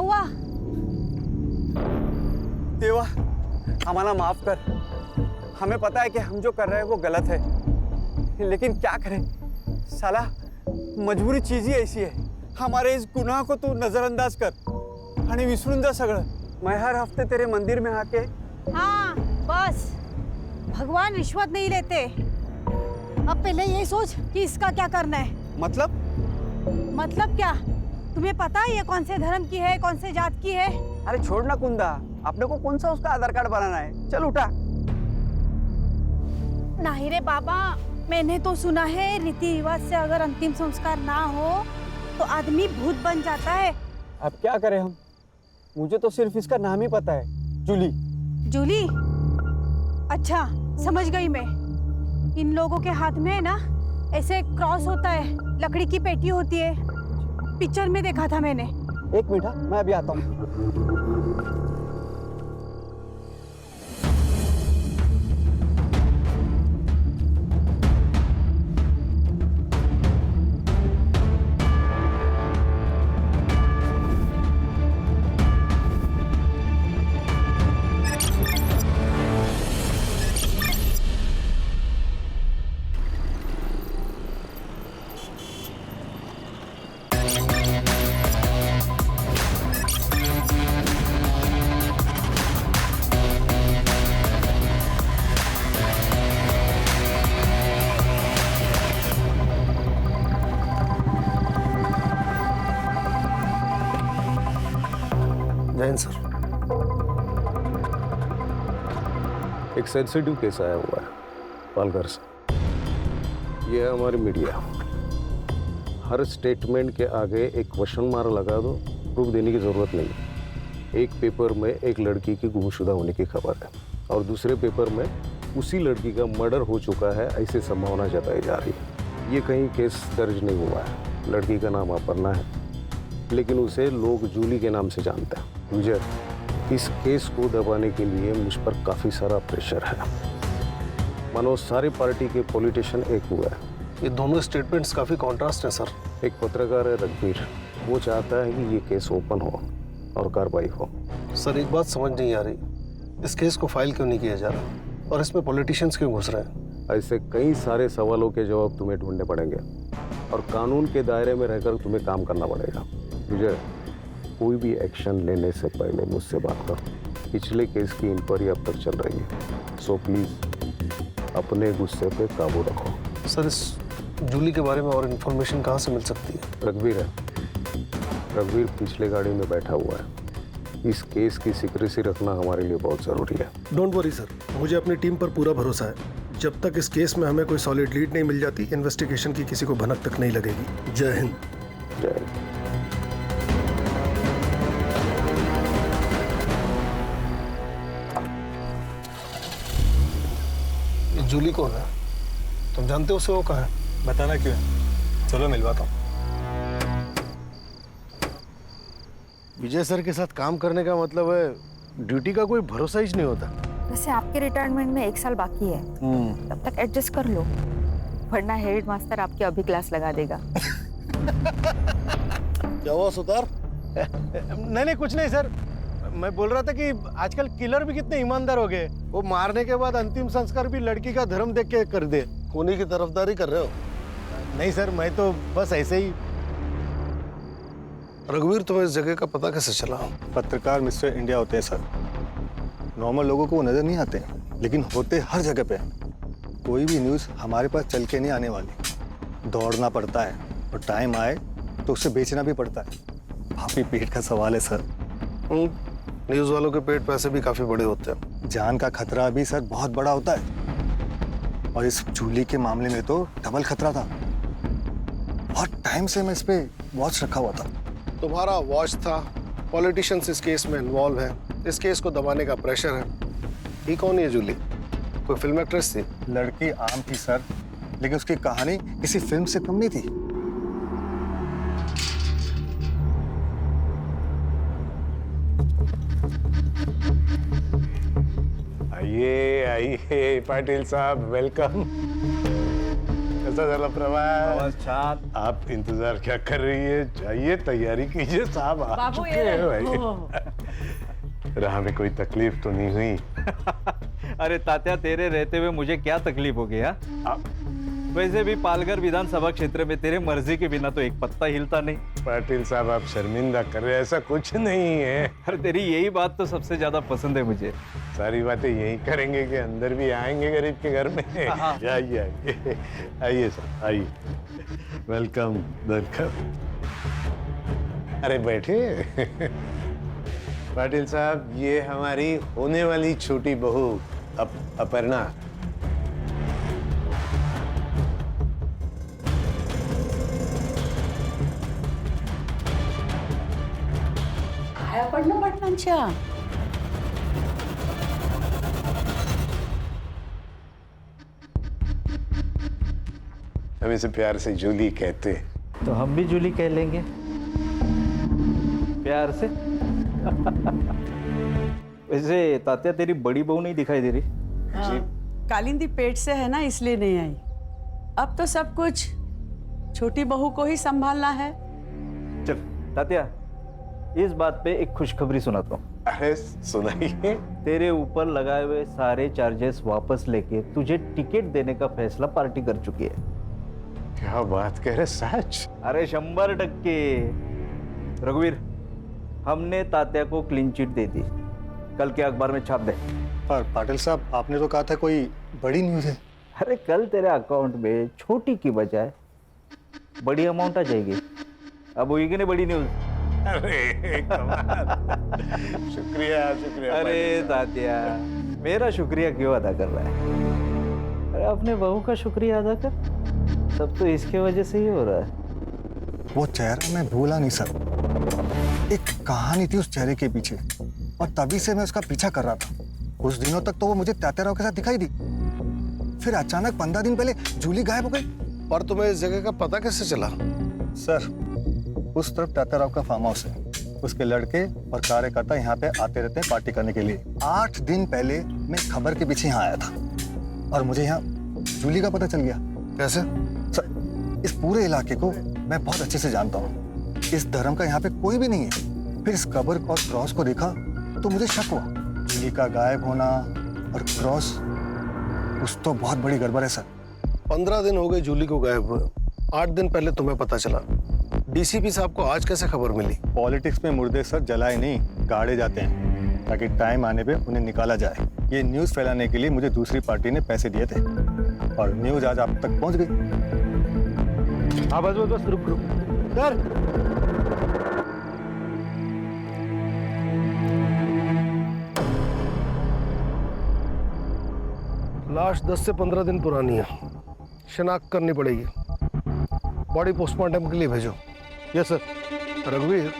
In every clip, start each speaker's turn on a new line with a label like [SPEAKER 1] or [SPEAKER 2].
[SPEAKER 1] हुआ?
[SPEAKER 2] देवा, हमारा माफ कर। हमें पता है कि हम जो कर रहे हैं वो गलत है, लेकिन क्या करें साला, मजबूरी चीज ही ऐसी है। हमारे इस गुनाह को तू नजरअंदाज कर आणि विसरून जा सगळं। मैं हर हफ्ते तेरे मंदिर में आके।
[SPEAKER 1] हाँ बस, भगवान रिश्वत नहीं लेते। अब पहले ये सोच कि इसका क्या करना है। मतलब क्या? तुम्हें पता है ये कौन से धर्म की है, कौन से जात की है?
[SPEAKER 2] अरे छोड़ ना कुंदा, अपने को कौन सा उसका आधार कार्ड बनाना है। चल उठा।
[SPEAKER 1] नहीं रे बाबा, मैंने तो सुना है रीति रिवाज से अगर अंतिम संस्कार ना हो तो आदमी भूत बन जाता है।
[SPEAKER 2] अब क्या करें हम? मुझे तो सिर्फ इसका नाम ही पता है, जूली।
[SPEAKER 1] जूली? अच्छा समझ गई मैं। इन लोगों के हाथ में ना ऐसे क्रॉस होता है, लकड़ी की पेटी होती है, पिक्चर में देखा था मैंने।
[SPEAKER 2] एक मिनट, मैं अभी आता हूँ।
[SPEAKER 3] जैन सर, एक सेंसिटिव केस आया हुआ है पालघर से। ये है हमारी मीडिया। हर स्टेटमेंट के आगे एक क्वेश्चन मार्क लगा दो, प्रूफ देने की जरूरत नहीं। एक पेपर में एक लड़की की गुमशुदा होने की खबर है और दूसरे पेपर में उसी लड़की का मर्डर हो चुका है ऐसी संभावना जताई जा रही है। ये कहीं केस दर्ज नहीं हुआ है। लड़की का नाम अपर्णा है, लेकिन उसे लोग जूली के नाम से जानते हैं। विजय, इस केस को दबाने के लिए मुझ पर काफी सारा प्रेशर है। मानो सारी पार्टी के पॉलिटिशियन एक हुआ है।
[SPEAKER 4] ये दोनों स्टेटमेंट्स काफी कॉन्ट्रास्ट है सर।
[SPEAKER 3] एक पत्रकार है रघुवीर, वो चाहता है कि ये केस ओपन हो और कार्रवाई हो।
[SPEAKER 4] सर एक बात समझ नहीं आ रही, इस केस को फाइल क्यों नहीं किया जा रहा और इसमें पॉलिटिशियंस क्यों घुस रहे हैं?
[SPEAKER 3] ऐसे कई सारे सवालों के जवाब तुम्हें ढूंढने पड़ेंगे और कानून के दायरे में रहकर तुम्हें काम करना पड़ेगा। विजय, कोई भी एक्शन लेने से पहले मुझसे बात करो। पिछले केस की इंक्वायरी अब तक चल रही है, सो प्लीज अपने गुस्से पे काबू रखो।
[SPEAKER 4] सर इस जूली के बारे में और इन्फॉर्मेशन कहाँ से मिल सकती है?
[SPEAKER 3] रघुवीर है, रघुवीर पिछले गाड़ी में बैठा हुआ है। इस केस की सीक्रेसी रखना हमारे लिए बहुत जरूरी है।
[SPEAKER 4] डोंट वरी सर, मुझे अपनी टीम पर पूरा भरोसा है। जब तक इस केस में हमें कोई सॉलिड लीड नहीं मिल जाती, इन्वेस्टिगेशन की किसी को भनक तक नहीं लगेगी। जय हिंद।
[SPEAKER 3] जय हिंद।
[SPEAKER 4] जूली कौन है? तुम जानते हो उसे? वो कहाँ है?
[SPEAKER 5] बताना क्यों है? चलो मिलवाता हूँ।
[SPEAKER 4] विजय सर के साथ काम करने का मतलब है ड्यूटी का कोई भरोसा ही नहीं होता।
[SPEAKER 6] वैसे आपके रिटायरमेंट में 1 साल बाकी है, तब तक एडजस्ट कर लो, वरना हेड मास्टर आपकी अभी क्लास लगा देगा।
[SPEAKER 4] क्या हुआ सुतार?
[SPEAKER 5] नहीं कुछ नहीं सर, मैं बोल रहा था कि आजकल किलर भी कितने ईमानदार हो गए। वो मारने के बाद अंतिम संस्कार भी लड़की का धर्म देख के कर दे।
[SPEAKER 4] खूनी की तरफदारी कर रहे हो?
[SPEAKER 5] नहीं सर, मैं तो बस ऐसे ही।
[SPEAKER 4] रघुवीर, तुम्हें इस जगह का पता कैसे चला?
[SPEAKER 5] पत्रकार मिस्टर इंडिया होते हैं सर, नॉर्मल लोगों को वो नजर नहीं आते, लेकिन होते हर जगह पे। कोई भी न्यूज़ हमारे पास चल के नहीं आने वाली। दौड़ना पड़ता है और टाइम आए तो उसे बेचना भी पड़ता है। भाभी पेट का सवाल है सर।
[SPEAKER 4] न्यूज़ वालों के पेट पैसे भी काफी बड़े होते हैं।
[SPEAKER 5] जान का खतरा भी सर बहुत बड़ा होता है, और इस जूली के मामले में तो डबल खतरा था। बहुत टाइम से मैं इस पे वॉच रखा हुआ था।
[SPEAKER 4] तुम्हारा वॉच था, पॉलिटिशियंस इस केस में इन्वॉल्व है, इस केस को दबाने का प्रेशर है। ये कौन है जूली? कोई फिल्म एक्ट्रेस थी?
[SPEAKER 5] लड़की आम थी सर, लेकिन उसकी कहानी किसी फिल्म से कम नहीं थी।
[SPEAKER 7] आइए आइए पाटिल साहब, वेलकम। कैसा चला प्रवास?
[SPEAKER 2] बस छान।
[SPEAKER 7] आप इंतजार क्या कर रही है? जाइए तैयारी कीजिए, साहब आ
[SPEAKER 1] बाबू
[SPEAKER 7] चुके हैं भाई। राह में कोई तकलीफ तो नहीं हुई?
[SPEAKER 8] अरे तात्या, तेरे रहते हुए मुझे क्या तकलीफ हो गई? वैसे भी पालघर विधानसभा क्षेत्र में तेरे मर्जी के बिना तो एक पत्ता हिलता नहीं।
[SPEAKER 7] पाटिल साहब, आप शर्मिंदा कर रहे हैं, ऐसा कुछ नहीं है।
[SPEAKER 8] अरे तेरी यही बात तो सबसे ज्यादा पसंद है मुझे।
[SPEAKER 7] सारी बातें यही करेंगे कि अंदर भी आएंगे गरीब के घर में। आइए आइए आइए सर, आइए। Welcome welcome. अरे बैठे। पाटिल साहब, ये हमारी होने वाली छोटी बहू अपर्णा।
[SPEAKER 1] पडणं पाटलांच्या
[SPEAKER 7] हम इसे प्यार से जूली कहते हैं।
[SPEAKER 8] तो हम भी जूली कह लेंगे प्यार से। वैसे तात्या, तेरी बड़ी बहू नहीं दिखाई दे रही?
[SPEAKER 9] कालिंदी पेट से है ना, इसलिए नहीं आई। अब तो सब कुछ छोटी बहू को ही संभालना है।
[SPEAKER 8] चल तात्या, इस बात पे एक खुशखबरी सुनाता हूँ।
[SPEAKER 7] अरे सुनाइए।
[SPEAKER 8] तेरे ऊपर लगाए हुए सारे चार्जेस वापस लेके तुझे टिकट देने का फैसला पार्टी कर चुकी है।
[SPEAKER 7] क्या बात कह रहे, सच?
[SPEAKER 8] अरे 100%। रघुवीर, हमने तात्या को क्लीन चिट दे दी, कल के अखबार में छाप दे।
[SPEAKER 5] पर पाटिल साहब, आपने तो कहा था कोई बड़ी न्यूज़ है।
[SPEAKER 8] अरे कल तेरे अकाउंट में छोटी की बजाय बड़ी अमाउंट आ जाएगी। अब होगी कि नहीं बड़ी न्यूज?
[SPEAKER 7] अरे कमाल। शुक्रिया शुक्रिया।
[SPEAKER 8] अरे तात्या, मेरा शुक्रिया क्यों अदा कर रहा है? अरे अपने बहू का शुक्रिया अदा कर। सब तो इसके वजह से ही हो रहा है।
[SPEAKER 5] वो चेहरा मैं भूला नहीं सर। एक कहानी थी उस चेहरे के पीछे, और तभी से मैं उसका पीछा कर रहा था। कुछ दिनों तक तो वो मुझे तात्याराव के साथ दिखाई दी, फिर अचानक 15 दिन पहले जूली गायब हो गई।
[SPEAKER 4] पर तुम्हें इस जगह का पता कैसे चला?
[SPEAKER 5] सर, उस तरफ तात्याराव का फार्म हाउस है। उसके लड़के और कार्यकर्ता यहाँ पे आते रहते हैं पार्टी करने के लिए। 8 दिन पहले मैं खबर के पीछे यहाँ आया था, और मुझे यहाँ जूली का पता चल गया।
[SPEAKER 4] कैसे?
[SPEAKER 5] सर, इस पूरे इलाके को मैं बहुत अच्छे से जानता हूँ। इस धर्म का यहाँ पे कोई भी नहीं है। फिर इस कब्र और क्रॉस को देखा तो मुझे शक हुआ। जूली का गायब होना और क्रॉस, कुछ तो बहुत बड़ी गड़बड़ है सर।
[SPEAKER 4] 15 दिन हो गए जूली को गायब हुए। 8 दिन पहले तुम्हें पता चला। डीसीपी साहब को आज कैसे खबर मिली?
[SPEAKER 5] पॉलिटिक्स में मुर्दे सर जलाए नहीं, गाड़े जाते हैं, ताकि टाइम आने पे उन्हें निकाला जाए। ये न्यूज़ फैलाने के लिए मुझे दूसरी पार्टी ने पैसे दिए थे, और न्यूज़ आज आप तक पहुंच गई।
[SPEAKER 8] हाँ बस बस बस, रुक रुक
[SPEAKER 4] सर, लाश 10 से 15 दिन पुरानी है। शिनाख्त करनी पड़ेगी। बॉडी पोस्टमार्टम के लिए भेजो। Yes sir. रघुवीर,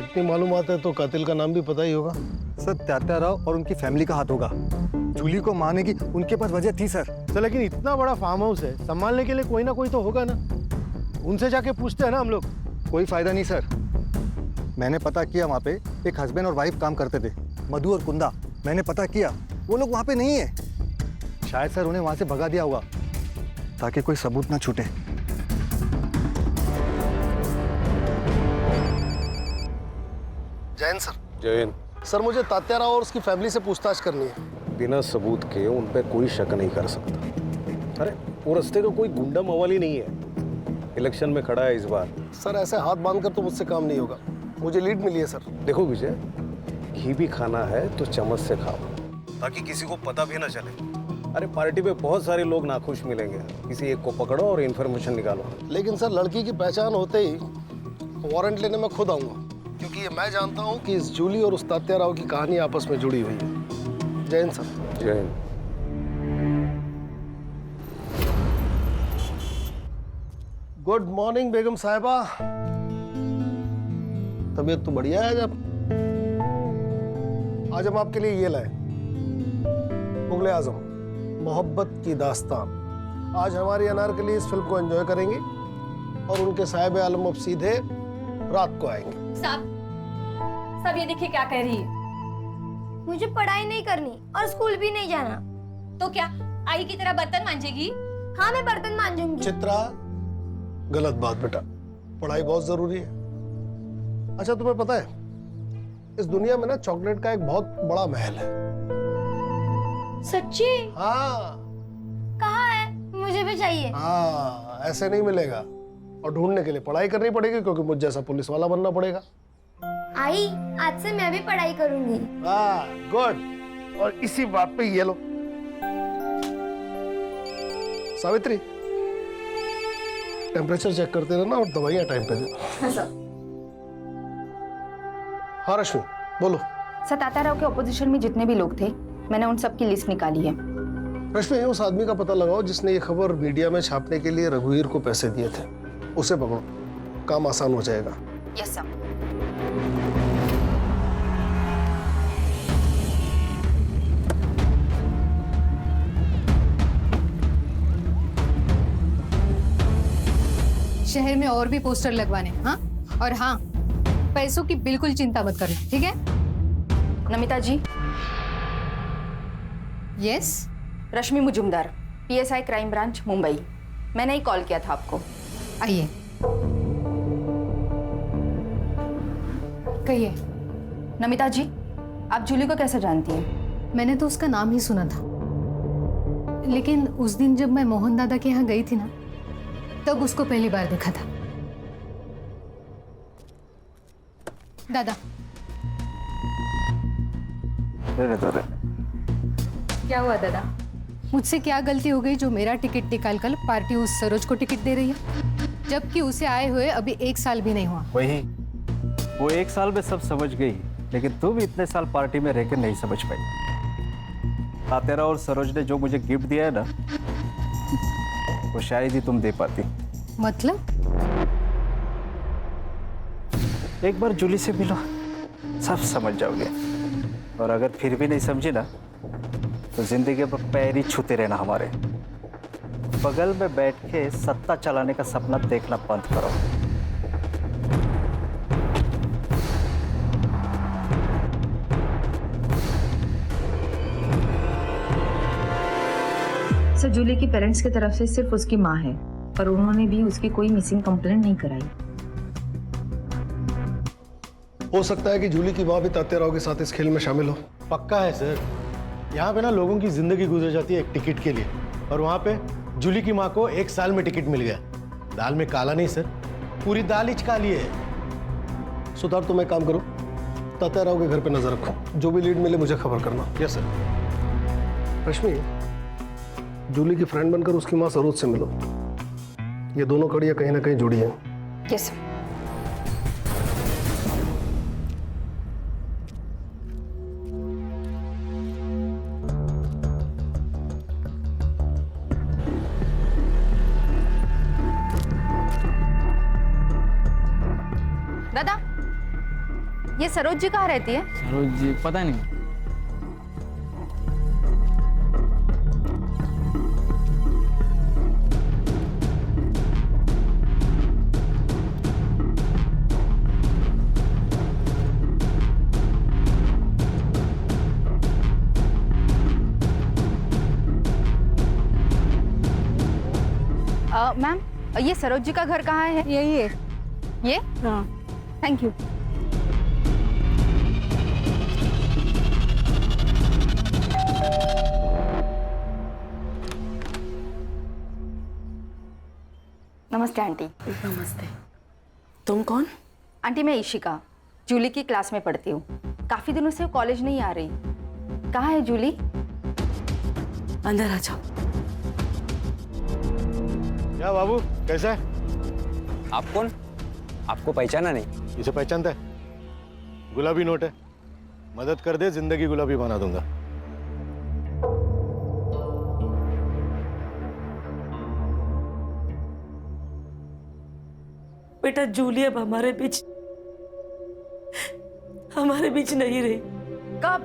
[SPEAKER 4] इतनी मालूमात है तो कातिल का नाम भी पता ही होगा।
[SPEAKER 5] सर, तात्याराव और उनकी फैमिली का हाथ होगा। जूली को मारने की उनके पास वजह थी सर।
[SPEAKER 10] तो लेकिन इतना बड़ा फार्म हाउस है, संभालने के लिए कोई ना कोई तो होगा ना। उनसे जाके पूछते हैं ना हम लोग।
[SPEAKER 5] कोई फायदा नहीं सर। मैंने पता किया, वहाँ पे एक हस्बैंड और वाइफ काम करते थे, मधु और कुंदा। मैंने पता किया, वो लोग वहाँ पे नहीं है। शायद सर उन्हें वहाँ से भगा दिया होगा, ताकि कोई सबूत ना छूटे।
[SPEAKER 4] जैन सर।
[SPEAKER 3] जैन,
[SPEAKER 4] सर, मुझे तात्याराव और उसकी फैमिली से पूछताछ करनी है।
[SPEAKER 3] बिना सबूत के उन पे कोई शक नहीं कर सकता। अरे वो रास्ते का कोई गुंडा मवाली नहीं है। इलेक्शन में खड़ा है इस बार।
[SPEAKER 4] सर, ऐसे हाथ बांधकर तो मुझसे काम नहीं होगा। मुझे लीड मिली है सर।
[SPEAKER 3] देखो विजय, घी भी खाना है तो चम्मच से खाओ, ताकि किसी को पता भी ना चले। अरे पार्टी पे बहुत सारे लोग नाखुश मिलेंगे, किसी एक को पकड़ो और इन्फॉर्मेशन निकालो।
[SPEAKER 4] लेकिन सर, लड़की की पहचान होते ही वारंट लेने में खुद आऊंगा, क्योंकि ये मैं जानता हूँ कि इस जूली और उस तात्याराव की कहानी आपस में जुड़ी हुई है। Jain sir.
[SPEAKER 3] Jain.
[SPEAKER 4] Good morning बेगम साहिबा। तबीयत तो बढ़िया है। आज हम आपके लिए ये लाए, मुगले आजम मोहब्बत की दास्तान। आज हमारी अनारकली इस फिल्म को एंजॉय करेंगे, और उनके साहिब आलम अब सीधे रात को आएंगे।
[SPEAKER 11] सब ये देखिए क्या कह रही है। मुझे पढ़ाई नहीं करनी और स्कूल भी नहीं जाना। तो क्या आई की तरह बर्तन मांजेगी? हाँ मैं बर्तन मांजूंगी।
[SPEAKER 4] चित्रा, गलत बात बेटा, पढ़ाई बहुत जरूरी है। अच्छा तुम्हें पता है इस दुनिया में ना चॉकलेट का एक बहुत बड़ा महल है।
[SPEAKER 11] सच्ची?
[SPEAKER 4] हाँ।
[SPEAKER 11] कहाँ है? मुझे भी चाहिए।
[SPEAKER 4] हाँ, ऐसे नहीं मिलेगा और ढूंढने के लिए पढ़ाई करनी पड़ेगी, क्योंकि मुझ जैसा पुलिस वाला बनना पड़ेगा।
[SPEAKER 11] आई, आज से मैं भी पढ़ाई करूंगी।
[SPEAKER 4] हाँ, गुड। और इसी बात पे ये लो सावित्री, टेम्परेचर चेक करते रहना और दवाइयां टाइम पे देना। हाँ रश्मि बोलो।
[SPEAKER 6] सर, तात्याराव के ऑपोजिशन में जितने भी लोग थे, मैंने उन सब की लिस्ट निकाली है।
[SPEAKER 4] रश्मि, उस आदमी का पता लगाओ जिसने ये खबर मीडिया में छापने के लिए रघुवीर को पैसे दिए थे। उसे पकड़ो, काम आसान हो जाएगा।
[SPEAKER 6] Yes sir.
[SPEAKER 12] शहर में और भी पोस्टर लगवाने, हाँ? और हाँ, पैसों की बिल्कुल चिंता मत करना, ठीक है?
[SPEAKER 6] Namita ji.
[SPEAKER 12] Yes.
[SPEAKER 6] Rashmi Mujumdar, PSI crime branch Mumbai. मैंने ही कॉल किया था आपको।
[SPEAKER 12] आइए, कहिए।
[SPEAKER 6] नमिता जी, आप जूली को कैसे जानती हैं?
[SPEAKER 12] मैंने तो उसका नाम ही सुना था, लेकिन उस दिन जब मैं मोहन दादा के यहाँ गई थी ना, तब उसको पहली बार देखा था। दादा, क्या हुआ दादा? मुझसे क्या गलती हो गई जो मेरा टिकट निकाल कर पार्टी उस सरोज को टिकट दे रही है, जबकि उसे आए हुए अभी 1 साल भी नहीं हुआ?
[SPEAKER 8] वही, वो 1 साल में सब समझ गई, लेकिन तू भी इतने साल पार्टी में रहकर नहीं समझ पाई। तात्याराव और सरोज ने जो मुझे गिफ्ट दिया है ना, वो शायद ही तुम दे पाती।
[SPEAKER 12] मतलब?
[SPEAKER 8] एक बार जूली से मिलो, सब समझ जाओगे। और अगर फिर भी नहीं समझी ना, तो जिंदगी पर पैर ही छूते रहना हमारे। बगल में बैठ के सत्ता चलाने का सपना देखना बंद करो।
[SPEAKER 6] सर, जूली की पेरेंट्स की तरफ से सिर्फ उसकी माँ है, पर उन्होंने भी उसकी कोई मिसिंग कंप्लेंट नहीं कराई।
[SPEAKER 4] हो सकता है कि जूली की माँ भी तात्याराव के साथ इस खेल में शामिल हो।
[SPEAKER 10] पक्का है सर, यहाँ पे ना लोगों की जिंदगी गुजर जाती है एक टिकट के लिए, और वहाँ पे जूली की माँ को 1 साल में टिकट मिल गया। दाल में काला नहीं सर, पूरी दाल ही काली है।
[SPEAKER 4] सुधार, तुम एक काम करो, तात्याराव के घर पे नजर रखो, जो भी लीड मिले मुझे खबर करना। Yes sir. रश्मि, जूली की फ्रेंड बनकर उसकी माँ सरोज से मिलो। ये दोनों कड़ियाँ कहीं ना कहीं जुड़ी हैं।
[SPEAKER 6] Yes sir. दादा, ये सरोज जी कहाँ रहती है?
[SPEAKER 13] सरोज जी पता नहीं।
[SPEAKER 6] मैम, ये सरोज जी का घर कहाँ है?
[SPEAKER 1] यही है।
[SPEAKER 6] ये?
[SPEAKER 1] हाँ।
[SPEAKER 6] Thank you. नमस्ते आंटी।
[SPEAKER 9] नमस्ते। तुम कौन?
[SPEAKER 6] आंटी, मैं ईशिका, जूली की क्लास में पढ़ती हूँ। काफी दिनों से कॉलेज नहीं आ रही। कहाँ है जूली?
[SPEAKER 9] अंदर आ जाओ।
[SPEAKER 10] क्या बाबू, कैसा है?
[SPEAKER 2] आप कौन? आपको पहचाना नहीं?
[SPEAKER 10] इसे पहचानता है? गुलाबी नोट है, मदद कर दे, जिंदगी गुलाबी बना दूंगा।
[SPEAKER 9] बेटा, जूली अब हमारे बीच नहीं रही।
[SPEAKER 6] कब?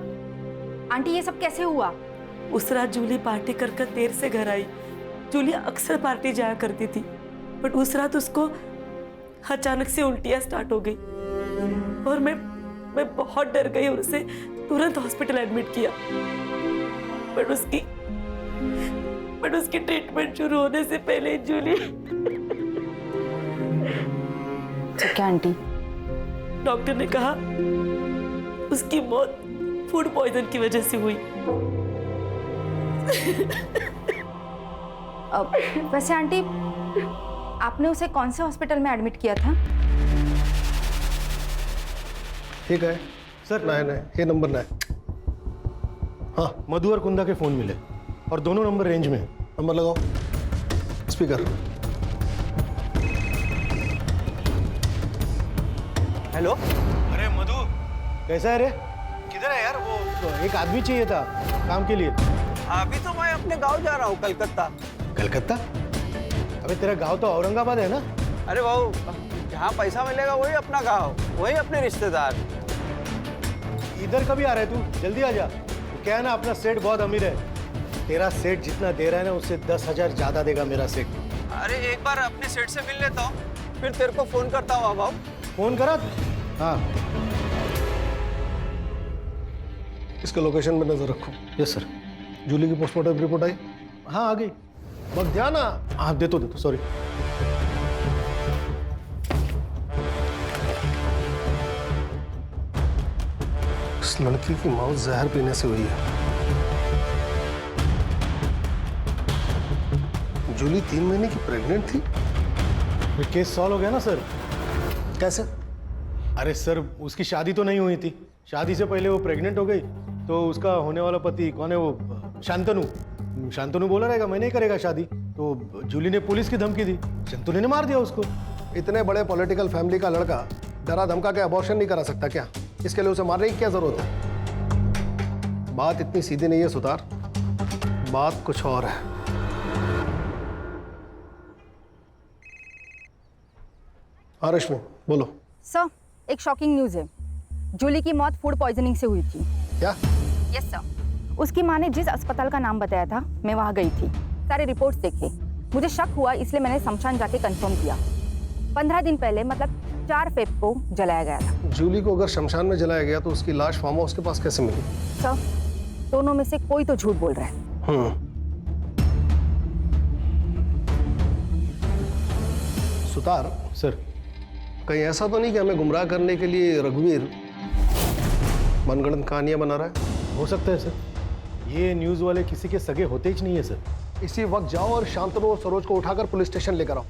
[SPEAKER 6] आंटी, ये सब कैसे हुआ?
[SPEAKER 9] उस रात जूली पार्टी कर देर से घर आई। जूली अक्सर पार्टी जाया करती थी, बट उस रात उसको अचानक से उल्टियां स्टार्ट हो गई और मैं बहुत डर गई और उसे तुरंत हॉस्पिटल एडमिट किया। बट बट उसकी ट्रीटमेंट शुरू होने से पहले जूली
[SPEAKER 6] क्या आंटी?
[SPEAKER 9] डॉक्टर ने कहा उसकी मौत फूड पॉइजन की वजह से हुई।
[SPEAKER 6] वैसे आंटी, आपने उसे कौन से हॉस्पिटल में एडमिट किया था?
[SPEAKER 4] ठीक है सर, नहीं ये नंबर नहीं। हाँ,
[SPEAKER 10] मधु और कुंदा के फोन मिले और दोनों नंबर रेंज में है।
[SPEAKER 4] नंबर लगाओ, स्पीकर।
[SPEAKER 2] हेलो।
[SPEAKER 10] अरे मधु, कैसा है रे? किधर है यार? वो एक आदमी चाहिए था काम के लिए।
[SPEAKER 2] अभी तो मैं अपने गांव जा रहा हूँ, कलकत्ता।
[SPEAKER 10] कलकत्ता? अबे तेरा गांव तो औरंगाबाद है ना?
[SPEAKER 2] अरे बाबू, जहाँ पैसा मिलेगा वही अपना गांव, वही अपने रिश्तेदार।
[SPEAKER 10] इधर कभी आ रहा है तू? जल्दी आ जा। क्या है ना, अपना सेठ बहुत अमीर है। तेरा सेठ जितना दे रहा है ना, उससे 10,000 ज्यादा देगा मेरा सेठ।
[SPEAKER 2] अरे एक बार अपने सेठ से मिल लेता हूँ, फिर तेरे को फोन करता हूँ। बाबू
[SPEAKER 4] फोन करा? हाँ, इसके लोकेशन पे नजर रखो।
[SPEAKER 10] Yes sir.
[SPEAKER 4] जूली की पोस्टमार्टम रिपोर्ट आई?
[SPEAKER 10] हाँ, आ गई।
[SPEAKER 4] बस ध्यान ना।
[SPEAKER 10] हाँ, दे तो सॉरी।
[SPEAKER 4] इस लड़की की मौत जहर पीने से हुई है। जूली 3 महीने की प्रेग्नेंट थी।
[SPEAKER 10] फिर केस सॉल्व हो गया ना सर?
[SPEAKER 4] कैसे?
[SPEAKER 10] अरे सर, उसकी शादी तो नहीं हुई थी। शादी से पहले वो प्रेग्नेंट हो गई, तो उसका होने वाला पति कौन है वो? शांतनु बोला रहेगा मैं नहीं करेगा शादी, तो जूली ने पुलिस की धमकी दी, शांतनु ने मार दिया उसको।
[SPEAKER 4] इतने बड़े पॉलिटिकल फैमिली का लड़का डरा धमका के अबॉर्शन नहीं करा सकता क्या? इसके लिए उसे मारने की क्या जरूरत है? बात इतनी सीधी नहीं है सुतार, बात कुछ और है। हाँ रश्मि, बोलो।
[SPEAKER 6] सर, एक शॉकिंग न्यूज है। जूली की मौत फूड पॉइजनिंग से हुई थी।
[SPEAKER 4] क्या?
[SPEAKER 6] Yes sir. उसकी माँ ने जिस अस्पताल का नाम बताया था, मैं वहाँ गई थी, सारे रिपोर्ट्स देखे। मुझे शक हुआ, इसलिए मैंने शमशान जाके कंफर्म किया। 15 दिन पहले, मतलब 4 फेब को जलाया गया था।
[SPEAKER 4] जूली को अगर शमशान में जलाया गया तो उसकी लाश फार्म हाउस के पास कैसे मिली?
[SPEAKER 6] सर, दोनों में से कोई तो झूठ बोल रहा है।
[SPEAKER 4] सुतार
[SPEAKER 10] सर,
[SPEAKER 4] कहीं ऐसा तो नहीं कि हमें गुमराह करने के लिए रघुवीर मनगढ़ंत कहानियां बना रहा है?
[SPEAKER 10] हो सकता है सर। ये न्यूज़ वाले किसी के सगे होते ही नहीं है सर।
[SPEAKER 4] इसी वक्त जाओ और शांतनु और सरोज को उठाकर पुलिस स्टेशन लेकर आओ।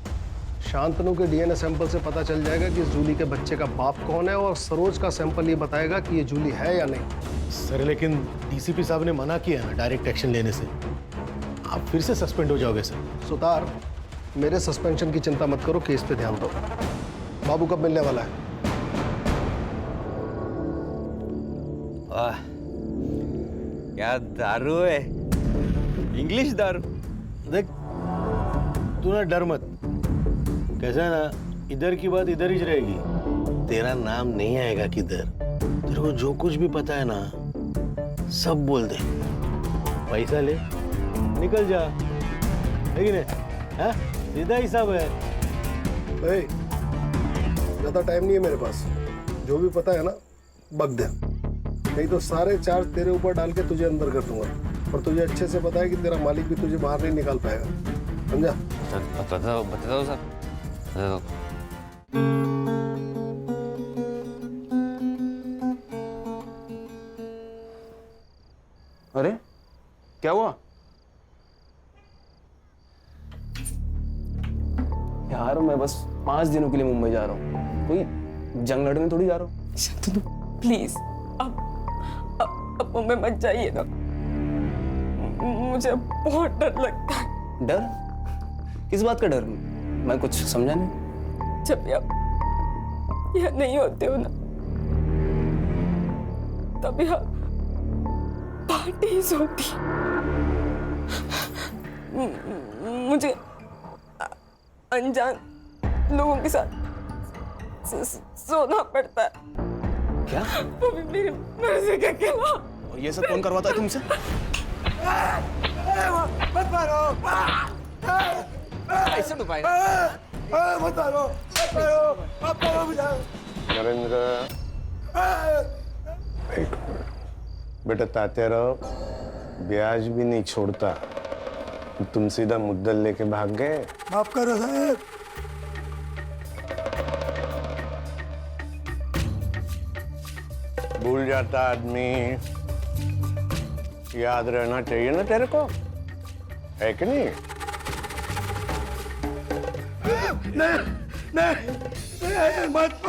[SPEAKER 4] शांतनु के डीएनए सैंपल से पता चल जाएगा कि इस जूली के बच्चे का बाप कौन है, और सरोज का सैंपल ये बताएगा कि ये जूली है या नहीं।
[SPEAKER 10] सर, लेकिन डीसीपी साहब ने मना किया है डायरेक्ट एक्शन लेने से। आप फिर से सस्पेंड हो जाओगे सर।
[SPEAKER 4] सुतार, मेरे सस्पेंशन की चिंता मत करो, केस पे ध्यान दो। बाबू कब मिलने वाला है?
[SPEAKER 2] वाह, क्या दारू है, इंग्लिश दारू।
[SPEAKER 10] देख, तू ना डर मत। कैसा है ना, इधर की बात इधर ही रहेगी। तेरा नाम नहीं आएगा किधर। तेरे को जो कुछ भी पता है ना, सब बोल दे। पैसा ले, निकल जा, है कि नहीं? हाँ, सीधा हिसाब है।
[SPEAKER 4] ज्यादा टाइम नहीं है मेरे पास। जो भी पता है ना, बक दे, नहीं तो सारे चार्ज तेरे ऊपर डाल के तुझे अंदर कर दूंगा। और तुझे अच्छे से पता है कि तेरा मालिक भी तुझे बाहर नहीं निकाल पाएगा, समझा?
[SPEAKER 2] बताओ सर। अरे क्या हुआ यार? मैं बस 5 दिनों के लिए मुंबई जा रहा हूँ, कोई जंग लड़ने थोड़ी जा रहा हूँ।
[SPEAKER 9] प्लीज अब मुंबई मत जाइए ना, मुझे बहुत डर लगता है।
[SPEAKER 2] डर? किस बात का डर? मैं कुछ समझा नहीं।
[SPEAKER 9] जब भी आप यहाँ नहीं होते हो ना, तब यहाँ पार्टीज होती। मुझे अनजान लोगों के साथ सोना पड़ता है।
[SPEAKER 2] क्या?
[SPEAKER 9] वो भी मेरी मर्जी के खिलाफ।
[SPEAKER 2] और ये सब कौन करवाता है तुमसे? मत मारो, ऐसे तो पाएगा। मत मारो,
[SPEAKER 7] नरेंद्र, बेटा तात्याराव ब्याज भी नहीं छोड़ता। तुम सीधा मुद्दल लेके भाग गए।
[SPEAKER 4] माफ करो साहब।
[SPEAKER 7] भूल जाता आदमी, याद रहना चाहिए ना तेरे को, है कि नहीं?
[SPEAKER 4] नहीं, मत।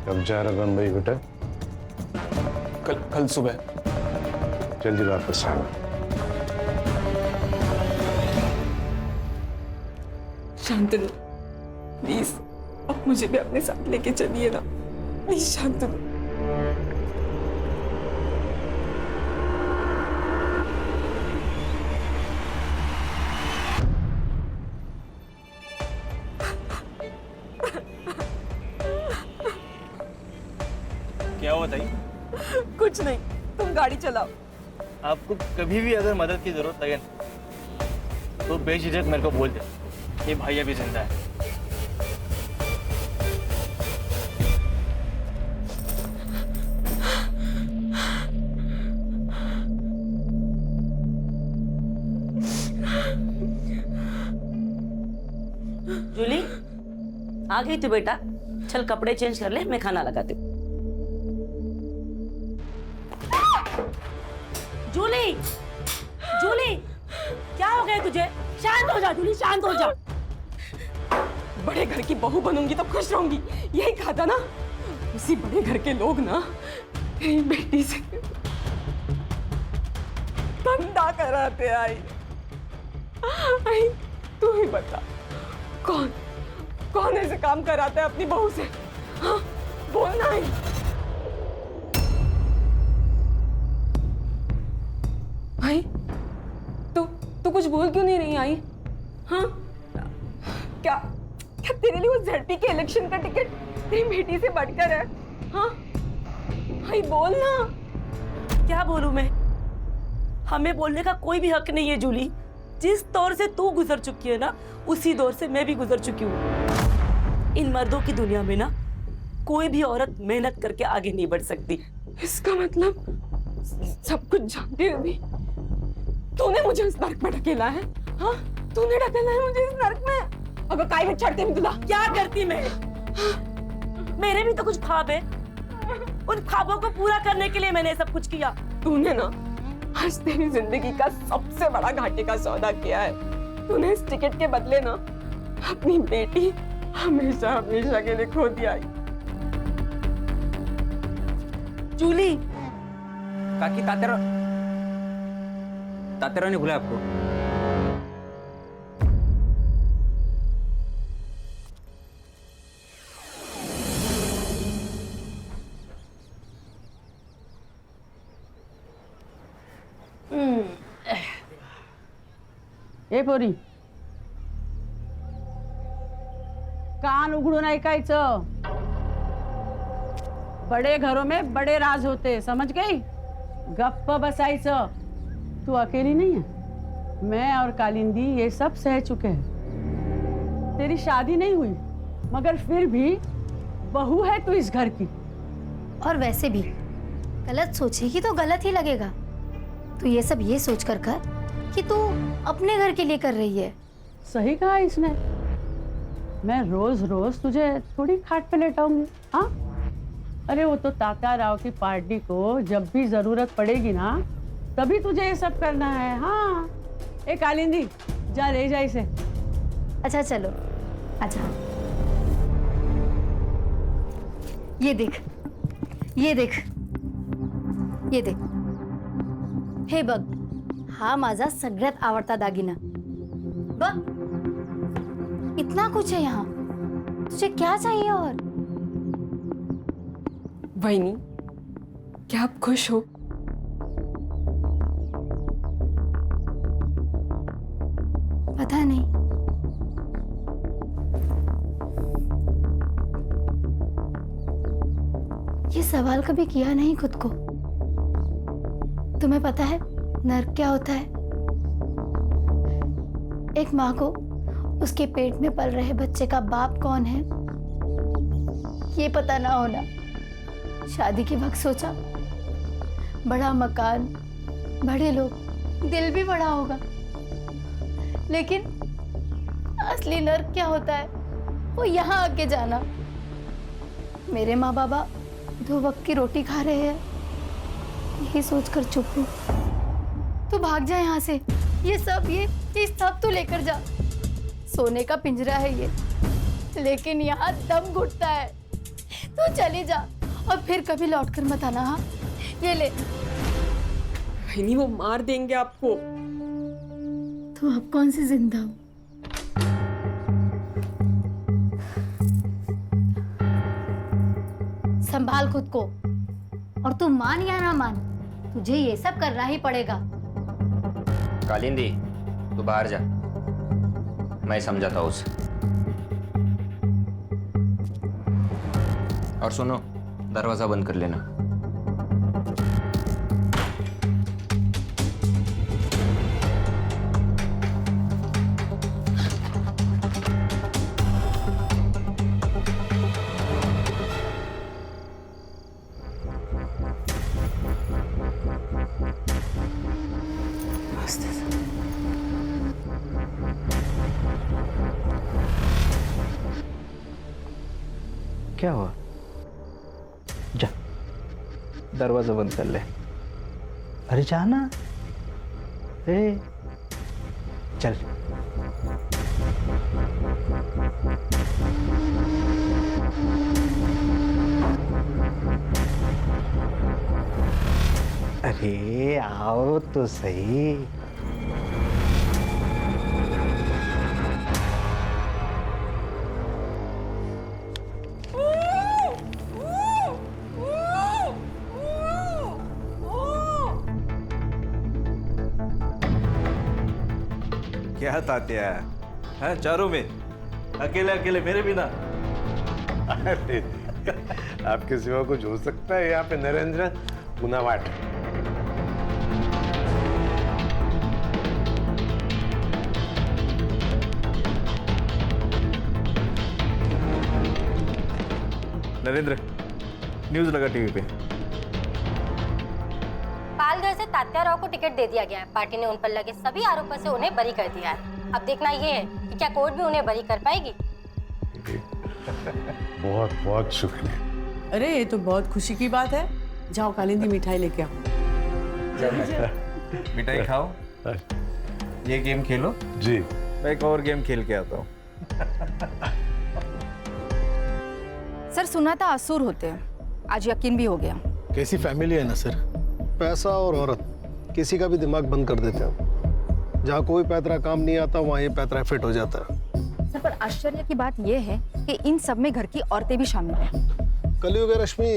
[SPEAKER 7] कब जा रहा भाई बेटा?
[SPEAKER 2] कल सुबह।
[SPEAKER 7] जल्दी वापस आना।
[SPEAKER 9] शांतनु, प्लीज अब मुझे भी अपने साथ लेके चलिए ना, प्लीज शांतनु।
[SPEAKER 8] क्या हुआ ताई?
[SPEAKER 9] कुछ नहीं, तुम गाड़ी चलाओ।
[SPEAKER 8] आपको कभी भी अगर मदद की जरूरत लगे तो बेझिझक मेरे को बोल दे, ये भाई अभी जिंदा है।
[SPEAKER 13] जूली, आ गई तू बेटा? चल कपड़े चेंज कर ले, मैं खाना लगाती हूँ। जूली, जूली, क्या हो गया तुझे? शांत हो जा जूली, शांत हो जा।
[SPEAKER 9] बड़े घर की बहू बनूंगी तो खुश रहूंगी, यही कहा था ना। उसी बड़े घर के लोग ना तेरी बेटी से धंधा कराते आई। तू ही बता, कौन ऐसे काम कराता है अपनी बहू से? हाँ, बोलना है। भाई, तू कुछ बोल क्यों नहीं रही आई? हाँ, क्या तेरे लिए वो ZP के इलेक्शन का टिकट तेरी बेटी से बढ़कर है? हाँ भाई, बोल ना।
[SPEAKER 13] क्या बोलूं मैं? हमें बोलने का कोई भी हक नहीं है जूली। जिस दौर से तू गुजर चुकी है ना, उसी दौर से मैं भी गुजर चुकी हूँ। इन मर्दों की दुनिया में ना कोई भी औरत मेहनत करके आगे नहीं बढ़ सकती।
[SPEAKER 9] इसका मतलब सब कुछ जानते हुए भी तूने मुझे इस नर्क में ढकेला है? हाँ, तूने ढकेला है मुझे इस नर्क में। अगर काय में चढ़ते भी तुला
[SPEAKER 13] क्या करती मैं? मेरे भी तो कुछ ख्वाब है, उन ख्वाबों को पूरा करने के लिए मैंने सब कुछ किया।
[SPEAKER 9] तूने ना आज तेरी जिंदगी का सबसे बड़ा घाटे का सौदा किया है। तूने इस टिकट के बदले ना अपनी बेटी हमेशा हमेशा के लिए खो दिया।
[SPEAKER 13] जूली,
[SPEAKER 14] काकी, तातेरा ने बुलाया आपको?
[SPEAKER 1] ए पोरी, कान उघडून ऐकायचं। बड़े घरों में बड़े राज होते, समझ गई? गप्प बसायचं। तू अकेली नहीं है, मैं और कालिंदी ये सब सह चुके हैं। तेरी शादी नहीं हुई, मगर फिर भी बहू है तू इस घर की।
[SPEAKER 15] और वैसे भी गलत सोचेगी तो गलत ही लगेगा। तू ये सब ये सोच कर कि तू अपने घर के लिए कर रही है।
[SPEAKER 1] सही कहा इसने। मैं रोज रोज तुझे थोड़ी खाट पे लेटाऊंगी। हाँ, अरे वो तो तात्या राव की पार्टी को जब भी जरूरत पड़ेगी ना, तभी तुझे ये सब करना है। हाँ, ए कालिंदी, जा ले जा इसे।
[SPEAKER 15] अच्छा चलो, अच्छा ये देख, ये देख, ये देख, हे बघ, हा माझा सगळ्यात आवडता दागिना बघ। इतना कुछ है यहाँ, तुझे क्या चाहिए? और
[SPEAKER 9] वहीनी, क्या आप खुश हो?
[SPEAKER 15] पता नहीं, ये सवाल कभी किया नहीं खुद को। तुम्हें पता है नर्क क्या होता है? एक माँ को उसके पेट में पल रहे बच्चे का बाप कौन है ये पता ना होना। शादी के वक्त सोचा बड़ा मकान, बड़े लोग, दिल भी बड़ा होगा, लेकिन असली नर्क क्या होता है वो यहाँ आके जाना। मेरे माँ बाबा 2 वक्त की रोटी खा रहे हैं, यही सोचकर चुप हूँ। तू भाग जा यहाँ से, ये सब तू लेकर जा। सोने का पिंजरा है ये, लेकिन यहाँ दम घुटता है। तू चली जा और फिर कभी लौटकर मत आना। हाँ, ये ले।
[SPEAKER 9] नहीं, वो मार देंगे आपको।
[SPEAKER 15] तू अब कौन सी जिंदा हो? संभाल खुद को, और तू मान या ना मान, तुझे ये सब करना ही पड़ेगा।
[SPEAKER 14] कालिंदी, तू बाहर जा, मैं समझाता हूँ उसे। और सुनो, दरवाजा बंद कर लेना।
[SPEAKER 8] क्या हुआ? जा, दरवाजा बंद कर ले। अरे जाना। चल। अरे आओ तो सही।
[SPEAKER 16] क्या तात्या है चारों में अकेले अकेले मेरे बिना?
[SPEAKER 7] अरे आपके सिवा कुछ हो सकता है यहाँ पे नरेंद्र गुनावाट?
[SPEAKER 16] नरेंद्र, न्यूज लगा टीवी पे।
[SPEAKER 15] पालघर से तात्या राव को टिकट दे दिया गया है। पार्टी ने उन पर लगे सभी आरोपों से उन्हें बरी कर दिया है। अब देखना ये है कि क्या कोर्ट भी उन्हें बरी कर पाएगी।
[SPEAKER 7] बहुत बहुत शुक्रिया।
[SPEAKER 9] अरे ये तो बहुत खुशी की बात है। जाओ कालिंदी, मिठाई लेके आओ।
[SPEAKER 16] मिठाई खाओ, ये गेम खेलो।
[SPEAKER 7] जी,
[SPEAKER 16] मैं एक और गेम खेल के आता हूँ।
[SPEAKER 6] सर, सुना था असुर होते हैं, आज यकीन भी हो गया।
[SPEAKER 4] कैसी फैमिली है ना सर, पैसा और औरत किसी का भी दिमाग बंद कर देते हैं। जहाँ कोई पैतरा काम नहीं आता वहाँ ये पैतरा फिट हो जाता है।
[SPEAKER 6] सर, पर आश्चर्य की बात यह है कि इन सब में घर की औरतें भी शामिल हैं।
[SPEAKER 4] कलयुग है रश्मि,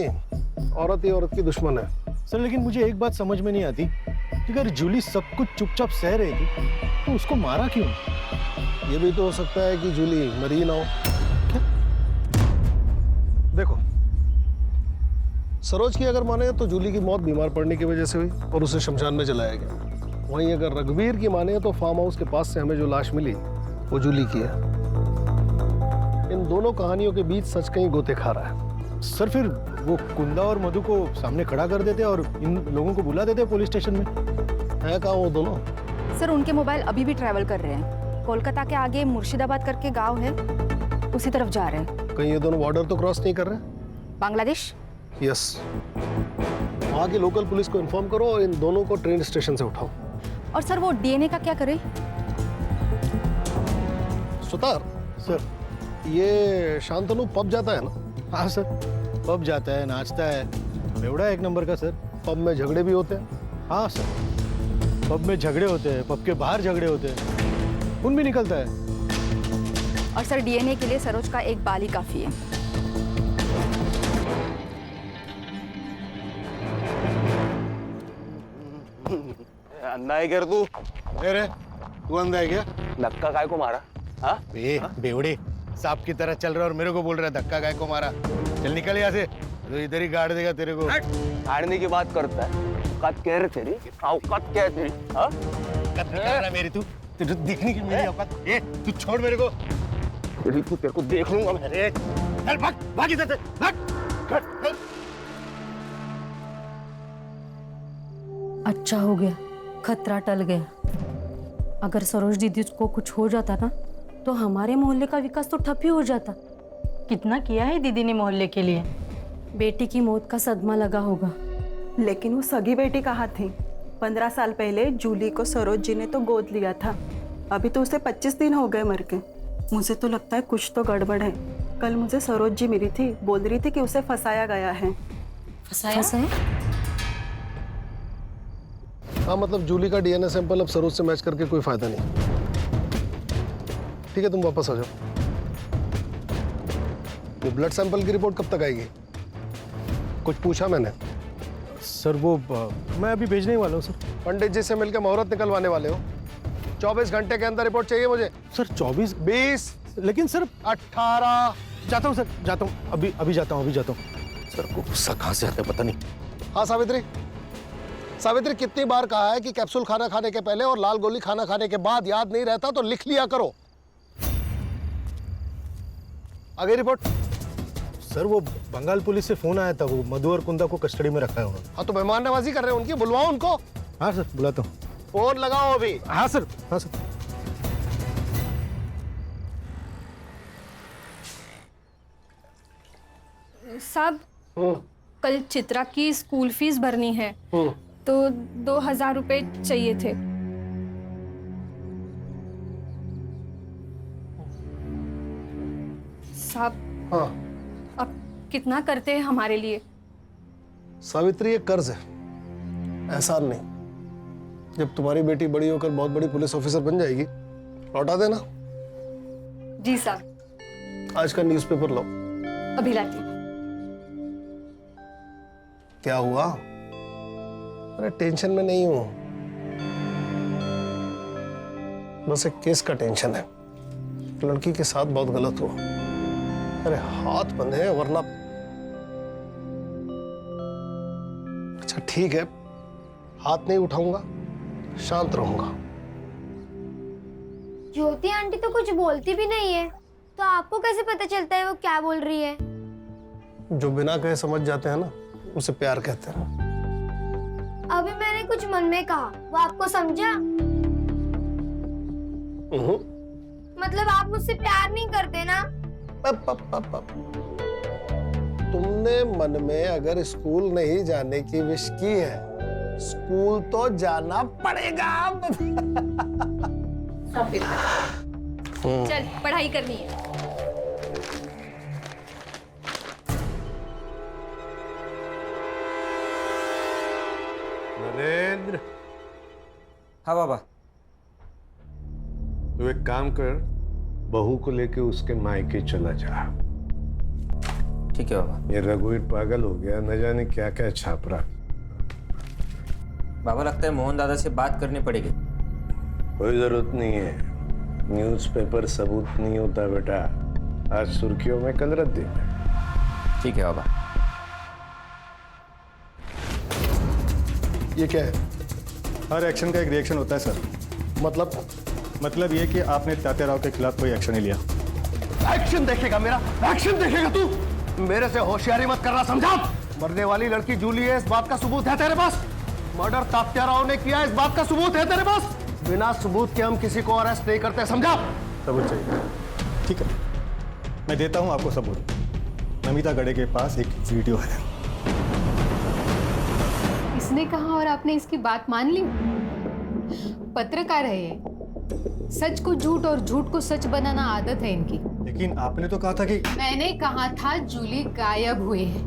[SPEAKER 4] औरत ही औरत की दुश्मन है।
[SPEAKER 10] सर लेकिन मुझे एक बात समझ में नहीं आती कि अगर जूली सब कुछ चुपचाप सह रही थी तो उसको मारा क्यों?
[SPEAKER 4] ये भी तो हो सकता है कि जूली मरी ना हो। क्या? देखो, सरोज की अगर माने तो जूली की मौत बीमार पड़ने की वजह से हुई और उसे शमशान में जलाया गया। वहीं अगर रघुवीर की माने तो फार्म हाउस के पास से हमें जो लाश मिली वो जूली की है। इन दोनों कहानियों के बीच सच कहीं गोते खा रहा है।
[SPEAKER 10] सर फिर वो कुंदा और मधु को सामने खड़ा कर देते और इन लोगों को बुला देते पुलिस स्टेशन में।
[SPEAKER 4] है कहाँ वो दोनों?
[SPEAKER 6] सर, उनके मोबाइल अभी भी ट्रैवल कर रहे हैं। कोलकाता के आगे मुर्शिदाबाद करके गांव है, उसी तरफ जा रहे हैं।
[SPEAKER 4] कहीं ये दोनों बॉर्डर तो क्रॉस नहीं कर रहे?
[SPEAKER 6] बांग्लादेश?
[SPEAKER 4] यस। वहाँ की लोकल पुलिस को इन्फॉर्म करो और इन दोनों को ट्रेन स्टेशन से उठाओ।
[SPEAKER 6] और सर, वो डीएनए का क्या करें?
[SPEAKER 4] सुतार सर, ये शांतनु पब जाता है ना?
[SPEAKER 10] हाँ सर, पब जाता है, नाचता है, बेवड़ा एक नंबर का सर।
[SPEAKER 4] पब में झगड़े भी होते हैं?
[SPEAKER 10] हाँ सर, पब में झगड़े होते हैं, पब के बाहर झगड़े होते हैं, खून भी निकलता है।
[SPEAKER 6] और सर, डीएनए के लिए सरोज का एक बाल ही काफी है।
[SPEAKER 2] अंधा है क्या तू?
[SPEAKER 10] अरे तू अंधा है क्या?
[SPEAKER 2] धक्का काय को मारा? हाँ?
[SPEAKER 10] बेवड़े, सांप की तरह चल रहा है और मेरे को बोल रहा है धक्का काय को मारा? चल निकल यहाँ से, तो इधर ही गाड़ देगा तेरे को।
[SPEAKER 2] गाड़ने की बात करता है, औकात क्या है तेरी? औकात क्या है तेरी? हाँ?
[SPEAKER 10] मेरी तू तुझे देखने की मेरी औकात। ए, तू छोड़ मेरे को।
[SPEAKER 2] तेरे को देख लूंगा मैं।
[SPEAKER 10] अरे चल भाग, भाग इधर से, भाग।
[SPEAKER 9] अच्छा हो गया, खतरा टल गया। अगर सरोज दीदी को कुछ हो जाता ना तो हमारे मोहल्ले का विकास तो ठप ही हो जाता। कितना किया है दीदी ने मोहल्ले के लिए। बेटी की मौत का सदमा लगा होगा,
[SPEAKER 1] लेकिन वो सगी बेटी कहाँ थी? 15 साल पहले जूली को सरोज जी ने तो गोद लिया था। अभी तो उसे 25 दिन हो गए मर के। मुझे तो लगता है कुछ तो गड़बड़ है। कल मुझे सरोज जी मिली थी, बोल रही थी कि उसे फंसाया गया है।
[SPEAKER 9] फंसाया?
[SPEAKER 4] हाँ, मतलब जूली का डीएनए सैंपल अब सरोज से मैच करके कोई फायदा नहीं। ठीक है, तुम वापस आ जाओ। ये ब्लड सैंपल की रिपोर्ट कब तक आएगी? कुछ पूछा मैंने?
[SPEAKER 10] सर वो मैं अभी भेजने ही वाला हूँ सर।
[SPEAKER 4] पंडित जी से मिलकर मुहूर्त निकलवाने वाले हो। 24 घंटे के अंदर रिपोर्ट चाहिए मुझे।
[SPEAKER 10] सर 24,
[SPEAKER 4] 20,
[SPEAKER 10] लेकिन सर
[SPEAKER 4] 18।
[SPEAKER 10] जाता हूँ सर, जाता हूँ, अभी जाता हूँ। सर को गुस्सा कहाँ से आता है पता नहीं।
[SPEAKER 4] हाँ सावित्री, कितनी बार कहा है कि कैप्सूल खाना खाने के पहले और लाल गोली खाना खाने के बाद याद नहीं रहता तो लिख लिया करो। आगे रिपोर्ट।
[SPEAKER 10] सर वो बंगाल पुलिस से फोन आया था, वो मधु और कुंदा को कस्टडी में रखा है उन्होंने।
[SPEAKER 4] हाँ तो मेहमान नवाजी कर रहे हैं उनकी, बुलवाओ उनको।
[SPEAKER 10] हाँ सर, बुलाता हूँ।
[SPEAKER 4] फोन लगाओ अभी।
[SPEAKER 10] हाँ सर, हाँ सर।
[SPEAKER 12] साहब, कल चित्रा की स्कूल फीस भरनी है तो 2000 रुपए चाहिए थे। साहब,
[SPEAKER 4] हाँ
[SPEAKER 12] अब कितना करते हैं हमारे लिए?
[SPEAKER 4] सावित्री, ये कर्ज है, एहसान नहीं। जब तुम्हारी बेटी बड़ी होकर बहुत बड़ी पुलिस ऑफिसर बन जाएगी लौटा देना।
[SPEAKER 12] जी साहब।
[SPEAKER 4] आज का न्यूज़पेपर लो।
[SPEAKER 12] अभी लाती हूँ।
[SPEAKER 4] क्या हुआ? अरे टेंशन में नहीं हूं, बस एक केस का टेंशन है। लड़की के साथ बहुत गलत हुआ। अरे हाथ बंधे हैं वरना। अच्छा ठीक है, हाथ नहीं उठाऊंगा, शांत रहूंगा।
[SPEAKER 15] ज्योति आंटी तो कुछ बोलती भी नहीं है, तो आपको कैसे पता चलता है वो क्या बोल रही है?
[SPEAKER 4] जो बिना कहे समझ जाते हैं ना, उसे प्यार कहते हैं।
[SPEAKER 15] अभी मैंने कुछ मन में कहा, वो आपको समझा? मतलब आप मुझसे प्यार नहीं करते ना?
[SPEAKER 4] तुमने मन में अगर स्कूल नहीं जाने की विश की है, स्कूल तो जाना पड़ेगा।
[SPEAKER 12] चल, पढ़ाई करनी है।
[SPEAKER 7] नरेंद्र,
[SPEAKER 14] हाँ बाबा।
[SPEAKER 7] तू एक काम कर, बहू को लेके उसके मायके चला जा।
[SPEAKER 14] ठीक है बाबा।
[SPEAKER 7] ये रघुवीर पागल हो गया, न जाने क्या क्या छाप रहा।
[SPEAKER 14] बाबा लगता है मोहन दादा से बात करनी पड़ेगी।
[SPEAKER 7] कोई जरूरत नहीं है, न्यूज़पेपर सबूत नहीं होता बेटा। आज सुर्खियों में, कल रद्दी में।
[SPEAKER 14] ठीक है बाबा।
[SPEAKER 4] ये क्या है?
[SPEAKER 5] हर एक्शन का एक रिएक्शन होता है सर। मतलब ये कि आपने तात्या राव के खिलाफ कोई एक्शन नहीं लिया।
[SPEAKER 4] एक्शन देखेगा मेरा? एक्शन देखेगा तू? मेरे से होशियारी मत करना, समझा? मरने वाली लड़की जूली है, इस बात का सबूत है तेरे पास? मर्डर तात्या राव ने किया, इस बात का सबूत है तेरे पास? बिना सबूत के हम किसी को अरेस्ट नहीं करते, समझा?
[SPEAKER 5] सबूत चाहिए? ठीक है, मैं देता हूं आपको सबूत। नमिता गड़े के पास एक वीडियो है।
[SPEAKER 12] इसने कहा और आपने इसकी बात मान ली? पत्रकार है ये, सच को झूठ और झूठ को सच बनाना आदत है इनकी।
[SPEAKER 5] लेकिन आपने तो कहा था कि...
[SPEAKER 12] मैंने कहा था जूली गायब हुई है,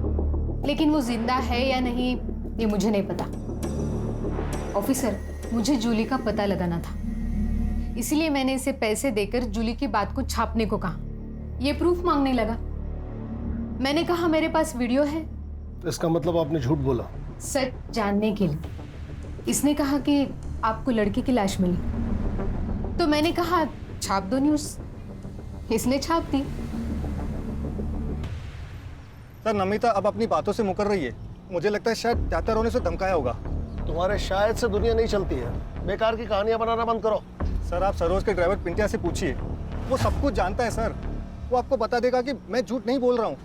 [SPEAKER 12] लेकिन वो जिंदा है या नहीं ये मुझे नहीं पता। ऑफिसर, मुझे जूली का पता लगाना था, इसलिए मैंने इसे पैसे देकर जूली की बात को छापने को कहा। ये प्रूफ मांगने लगा। मैंने कहा मेरे पास वीडियो है।
[SPEAKER 4] इसका मतलब आपने झूठ बोला?
[SPEAKER 12] सच जानने के लिए। इसने कहा कि आपको लड़की की लाश मिली, तो मैंने कहा छाप दो न्यूज़। इसने छाप दी।
[SPEAKER 5] सर, नमिता अब अपनी बातों से मुकर रही है। मुझे लगता है शायद तात्या राव ने उसे धमकाया होगा।
[SPEAKER 4] तुम्हारे शायद से दुनिया नहीं चलती है। बेकार की कहानियां बनाना बंद करो।
[SPEAKER 5] सर आप सरोज के ड्राइवर पिंटिया से पूछिए, वो सब कुछ जानता है सर। वो आपको बता देगा कि मैं झूठ नहीं बोल रहा हूँ।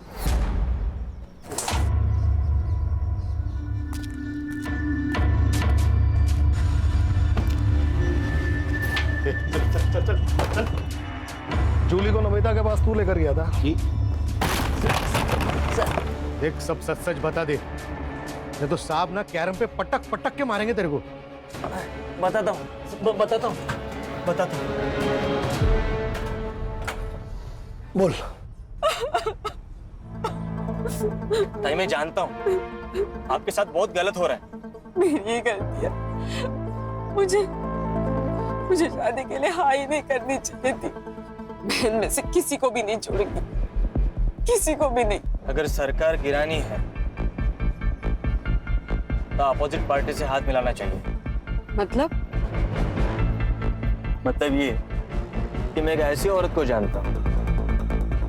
[SPEAKER 4] चल चल चल चल। जूली को नमिता के पास तू लेकर गया था।
[SPEAKER 10] देख सब सच सच बता दे, नहीं तो साहब ना कैरम पे पटक पटक के मारेंगे तेरे को।
[SPEAKER 2] बताता हूँ।
[SPEAKER 4] बोल।
[SPEAKER 2] ताई मैं जानता हूँ आपके साथ बहुत गलत हो रहा है।
[SPEAKER 9] मेरी गलती है। मुझे शादी के लिए हाँ ही नहीं करनी चाहिए थी। बहन में से किसी को भी नहीं छोड़ूंगी, किसी को भी नहीं।
[SPEAKER 2] अगर सरकार गिरानी है तो अपोजिट पार्टी से हाथ मिलाना चाहिए।
[SPEAKER 9] मतलब
[SPEAKER 2] ये कि मैं एक ऐसी औरत को जानता हूँ